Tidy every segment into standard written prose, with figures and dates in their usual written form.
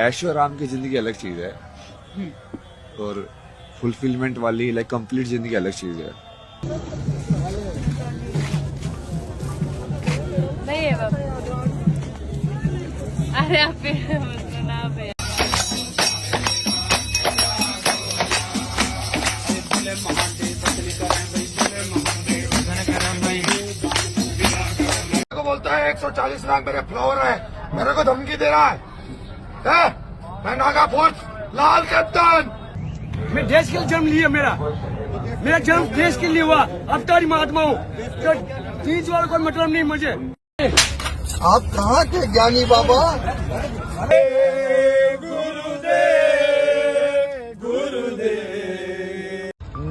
ऐशो आराम की जिंदगी अलग चीज है और फुलफिलमेंट वाली लाइक कंप्लीट जिंदगी अलग चीज है। नहीं है बाबा। अरे आप सुना पे को बोलता है 140 लाख मेरे फ्लोर है, मेरे को धमकी दे रहा है? मैं नागा फोर्स लाल कप्तान। मैं देश के लिए जन्म लिया, मेरा जन्म देश के लिए हुआ। अवतारी महात्मा हूँ, तो चीज वाला कोई मतलब नहीं मुझे। आप कहाँ के ज्ञानी बाबा?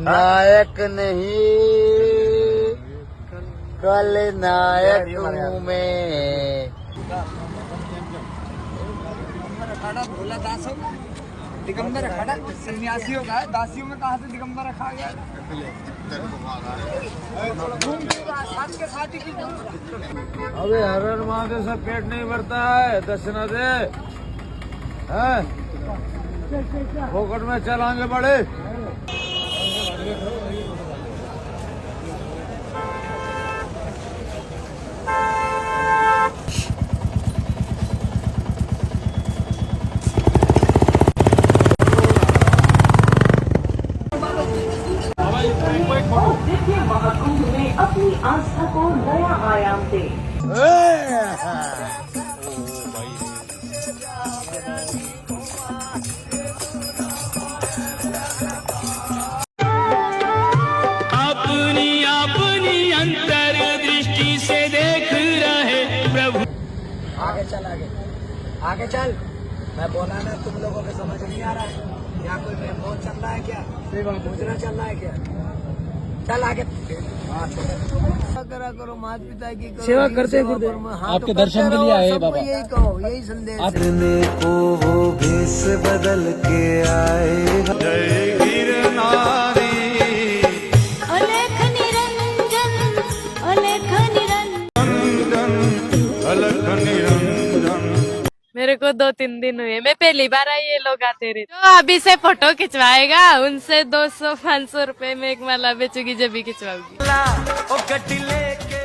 नायक नहीं कल नायक हूँ मैं। भोला दास हो, दिगंबर अखाड़ा सन्यासियों का है, दासियों में कहा से दिगंबर रखा गया? अबे हर महादेव से पेट नहीं भरता है, दक्षिणा दे। फोकट में चल आगे बढ़े। देखिए महाकुंभ में अपनी आस्था को नया आयाम दे। अपनी अपनी अंतर दृष्टि से देख रहे प्रभु। आगे चल, आगे चल। मैं बोला ना, तुम लोगों को समझ नहीं आ रहा है? यहाँ कोई बहुत चल रहा है क्या? गुजरा चल रहा है क्या? चल आगे। करा करो, माता पिता की करो, सेवा करते आपके दर्शन के लिए आए बाबा। यही कहो, यही संदेश को वो भेष बदल के आए। जय गिरनारी अलेख निरंजन, अलेख निरंजन, अलख निरंजन। मेरे को 2-3 दिन हुए, मैं पहली बार आई, ये लोग आते रहे। जो अभी से फोटो खिंचवाएगा उनसे 200-500 रुपए में एक माला बेचूंगी, जब भी खिंचवाऊंगी। ओ गड्डी लेके